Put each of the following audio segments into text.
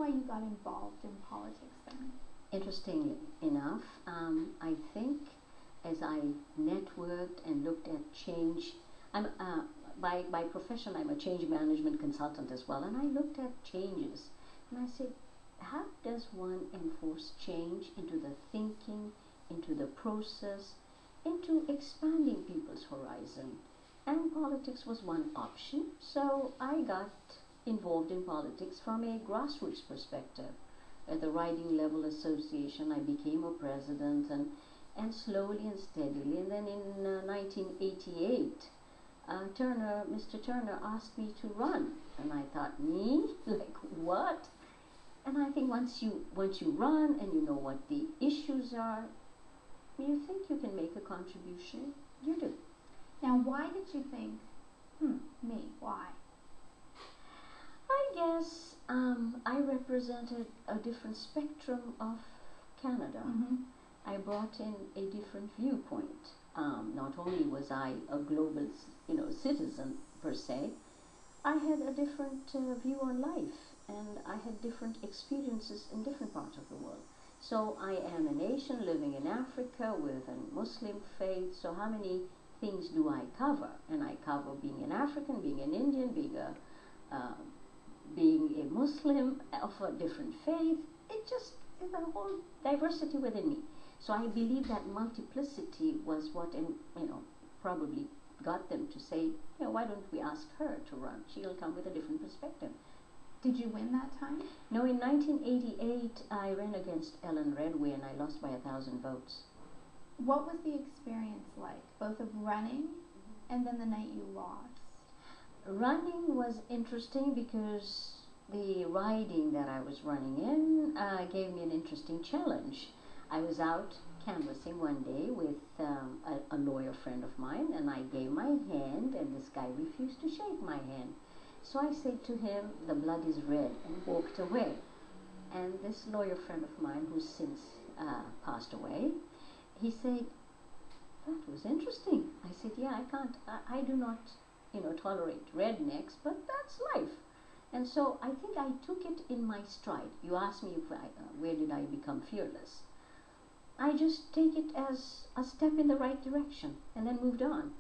why you got involved in politics then? Interestingly enough, I think as I networked and looked at change, by profession I'm a change management consultant as well, and I looked at changes and I said, how does one enforce change into the thinking, into the process, into expanding people's horizon? And politics was one option, so I got involved in politics from a grassroots perspective. At the Riding Level Association, I became a president, and slowly and steadily. And then in 1988, Mr. Turner asked me to run, and I thought, me? Like what? And I think once you run and you know what the issues are, you think you can make a contribution, you do. Now, why did you think, me, why? I guess I represented a different spectrum of Canada. Mm-hmm. I brought in a different viewpoint. Not only was I a global, citizen per se, I had a different view on life, and I had different experiences in different parts of the world. So I am an Asian living in Africa with a Muslim faith. So how many things do I cover? And I cover being an African, being an Indian, being a Muslim of a different faith. It just is a whole diversity within me. So I believe that multiplicity was what, probably got them to say, why don't we ask her to run? She'll come with a different perspective. Did you win that time? No, in 1988, I ran against Ellen Redway and I lost by 1,000 votes. What was the experience like, both of running and then the night you lost? Running was interesting because the riding that I was running in gave me an interesting challenge. I was out canvassing one day with a lawyer friend of mine, and I gave my hand, and this guy refused to shake my hand. So I said to him, the blood is red, and walked away. And this lawyer friend of mine, who's since passed away, he said, that was interesting. I said, yeah, I do not, tolerate rednecks, but that's life. And so I think I took it in my stride. You asked me where did I become fearless? I just take it as a step in the right direction and then moved on.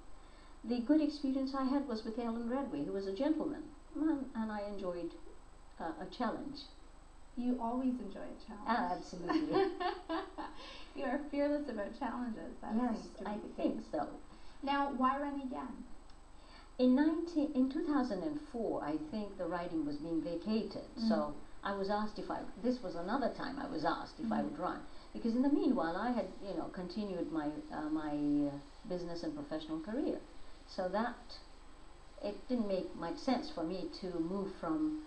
The good experience I had was with Ellen Redway, who was a gentleman, and I enjoyed a challenge. You always enjoy a challenge. Absolutely. You are fearless about challenges. That yes, seems to be I the think case. so. Now, why run again? In 2004, I think the riding was being vacated. So I was asked this was another time I was asked if I would run. Because in the meanwhile, I had, continued my business and professional career. So that, it didn't make much sense for me to move from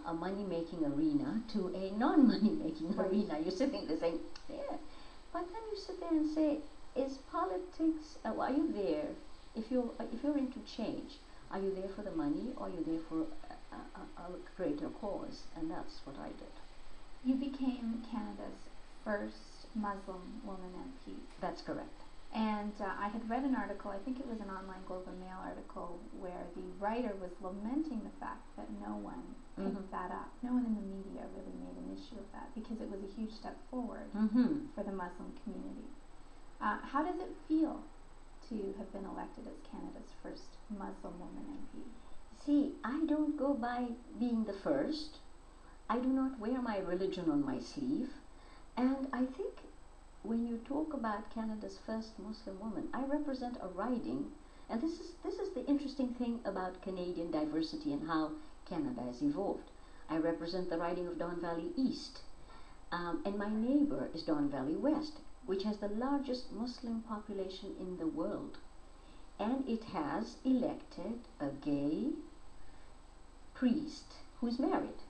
a money-making arena to a non-money-making arena. You're sitting there saying, yeah. But then you sit there and say, is politics, are you there, if you're into change, are you there for the money or are you there for a greater cause? And that's what I did. You became Canada's first Muslim woman MP. That's correct. And I had read an article, I think it was an online Globe and Mail article, where the writer was lamenting the fact that no one picked that up. No one in the media really made an issue of that because it was a huge step forward for the Muslim community. How does it feel to have been elected as Canada's first Muslim woman MP? See, I don't go by being the first. I do not wear my religion on my sleeve. And I think when you talk about Canada's first Muslim woman, I represent a riding, and this is the interesting thing about Canadian diversity and how Canada has evolved. I represent the riding of Don Valley East, and my neighbor is Don Valley West, which has the largest Muslim population in the world, and it has elected a gay priest who's married.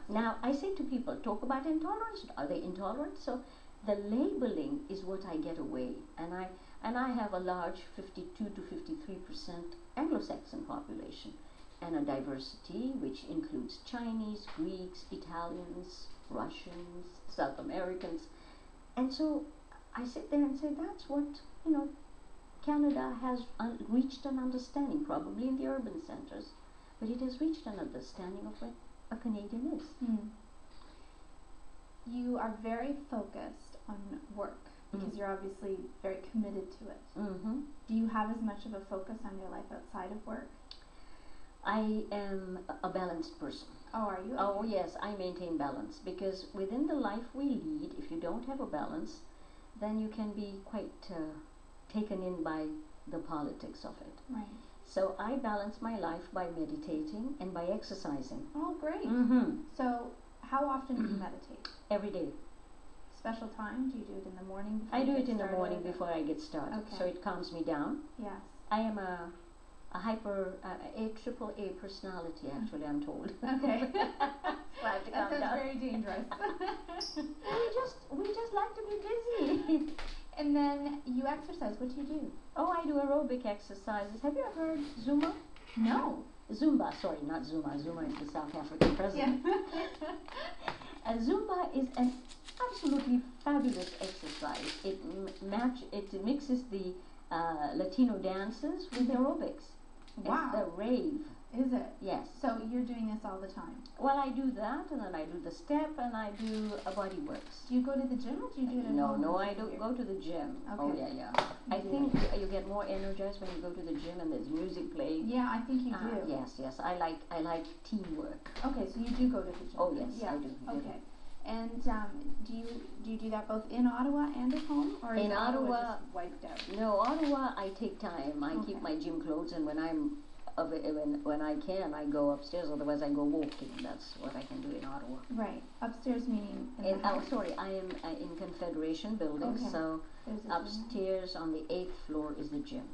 Now I say to people, talk about intolerance. Are they intolerant? So the labeling is what I get away, and I have a large 52 to 53% Anglo-Saxon population, and a diversity which includes Chinese, Greeks, Italians, Russians, South Americans, and so I sit there and say that's what Canada has reached an understanding, probably in the urban centers, but it has reached an understanding of a Canadian is. Mm. You are very focused on work because you're obviously very committed to it. Mm-hmm. Do you have as much of a focus on your life outside of work? I am a balanced person. Oh, are you? Oh yes, I maintain balance because within the life we lead, if you don't have a balance, then you can be quite taken in by the politics of it. Right. So I balance my life by meditating and by exercising. Oh, great. Mm-hmm. So how often do you meditate? Every day. Special time? Do you do it in the morning before I you do get it in the started? morning before I get started, Okay. so it calms me down. Yes. I am a triple A personality, actually, I'm told. Okay. So I have to That calm sounds down. very dangerous. we just like to be busy. And then you exercise. What do you do? Oh, I do aerobic exercises. Have you ever heard Zumba? No. Zumba, sorry, not Zuma. Zuma is the South African president. Zumba is an absolutely fabulous exercise. It mixes the Latino dances with aerobics. Wow. It's a rave. Is it? Yes. So you're doing this all the time? Well, I do that, and then I do the step, and I do a body works. Do you go to the gym or do you do it at No, home? no, I don't go to the gym. Oh, Okay. yeah, yeah. I do. think you get more energized when you go to the gym and there's music playing. Yeah, I think you do. Yes, yes. I like teamwork. Okay, so you do go to the gym. Oh, yes, yeah. I do. Okay. And do you do that both in Ottawa and at home, or is In Ottawa Ottawa, just wiped out? No, Ottawa, I take time. I keep Okay. my gym clothes, and when I can, I go upstairs. Otherwise, I go walking. That's what I can do in Ottawa. Right, upstairs meaning in the Oh, house. sorry, I am in Confederation building, Okay. so There's a gym. upstairs on the 8th floor is the gym.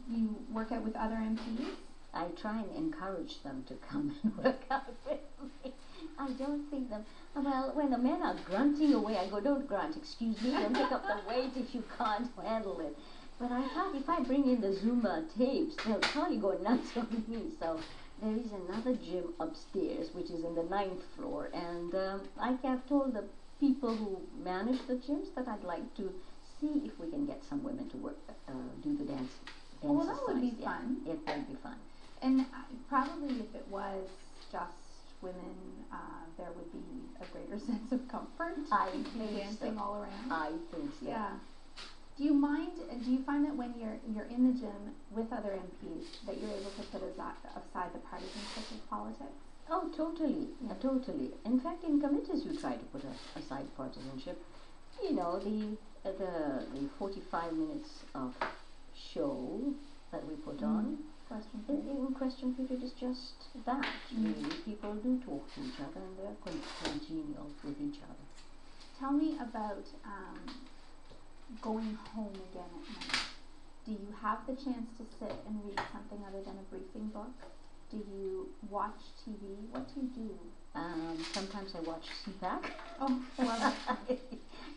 You work out with other MPs? I try and encourage them to come and work out with me. I don't think them. Well, when the men are grunting away, I go, don't grunt, excuse me, don't pick up the weight if you can't handle it. But I thought if I bring in the Zumba tapes, they'll probably go nuts on me. So there is another gym upstairs, which is in the 9th floor. And I have told the people who manage the gyms that I'd like to see if we can get some women to work, do the dance Well, that would be exercise. Yeah, fun. it would be fun. And probably if it was just women, there would be a greater sense of comfort. I You'd be think dancing so. all around. I think so. Yeah. Do you find that when you're in the gym with other MPs that you're able to put aside the partisanship of politics? Oh, totally, Yeah. totally. In fact, in committees, you try to put aside partisanship. You know, the 45 minutes of show that we put on. Question In question period is just that. Really, people do talk to each other and they're congenial with each other. Tell me about going home again at night. Do you have the chance to sit and read something other than a briefing book? Do you watch TV? What do you do? Sometimes I watch CPAC. Oh, love it.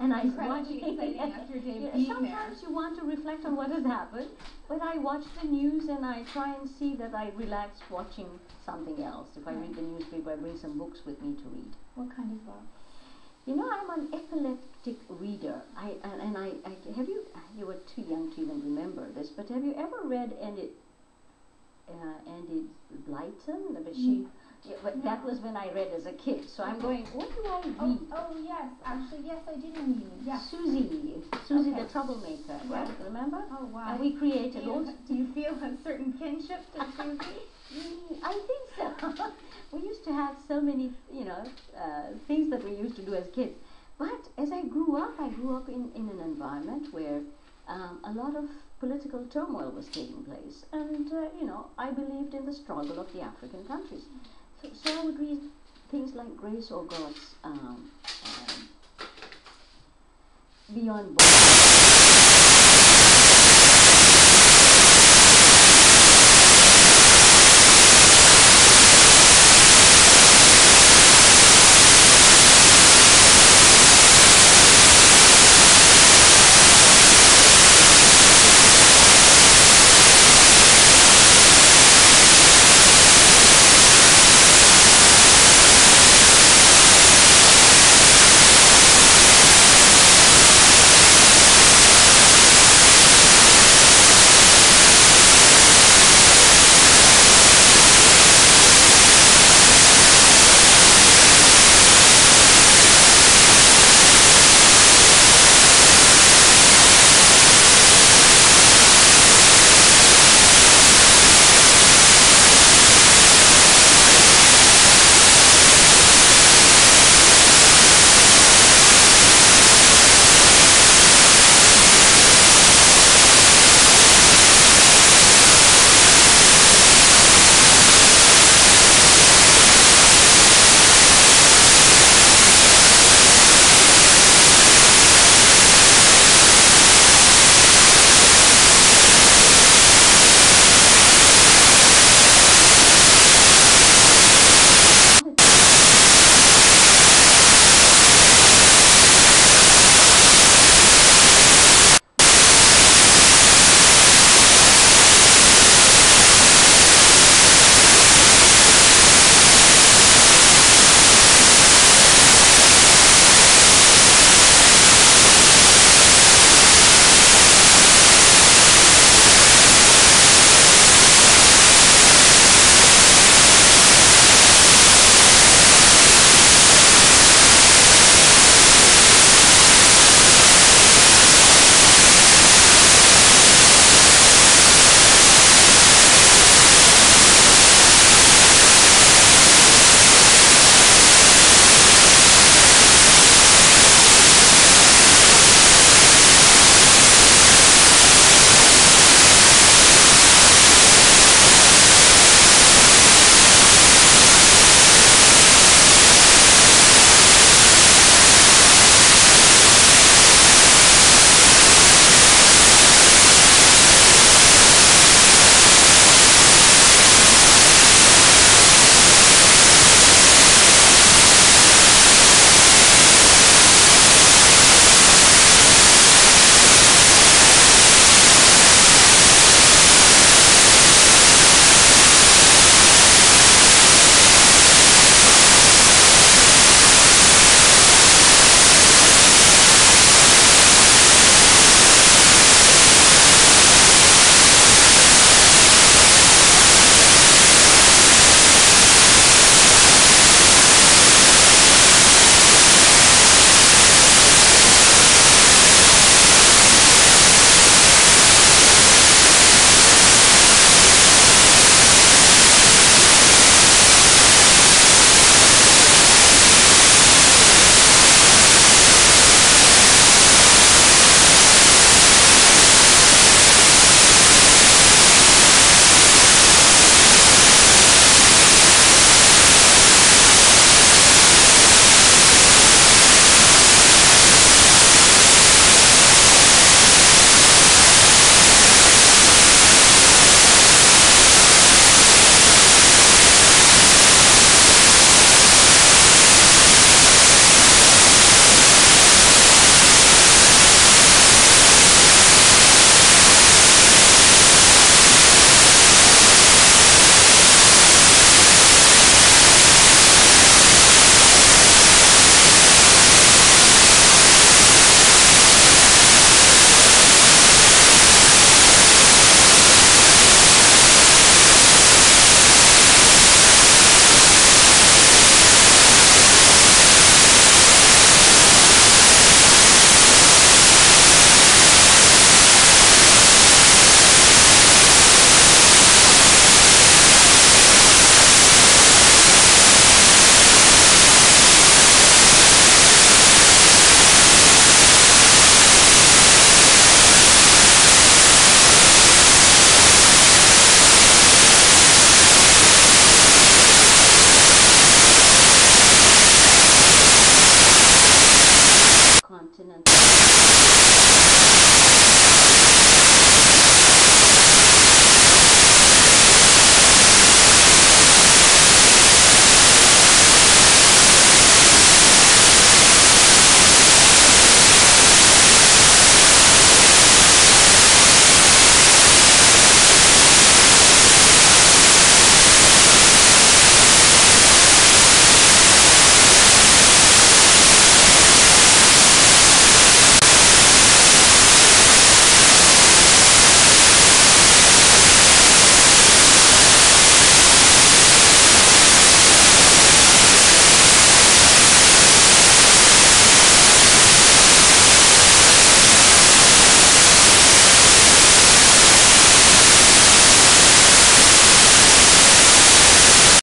And I Incredibly watch exciting after your day Yeah, being sometimes you want to reflect on what has happened, but I watch the news and I try and see that I relax watching something else. If I read the newspaper, I bring some books with me to read. What kind of book? You know, I'm an epileptic reader. You were too young to even remember this, but have you ever read Andy Blyton? But that was when I read as a kid. So I'm going, what do I read? Oh yes, actually yes, I do know you. Yes. Susie Okay. the troublemaker, right? Yeah. Remember? Oh wow. And we created all. Do you feel a certain kinship to Susie? I think so. We used to have so many, things that we used to do as kids. But as I grew up in an environment where a lot of political turmoil was taking place. And, I believed in the struggle of the African countries. So I would read things like Grace Orgott's Beyond Borders.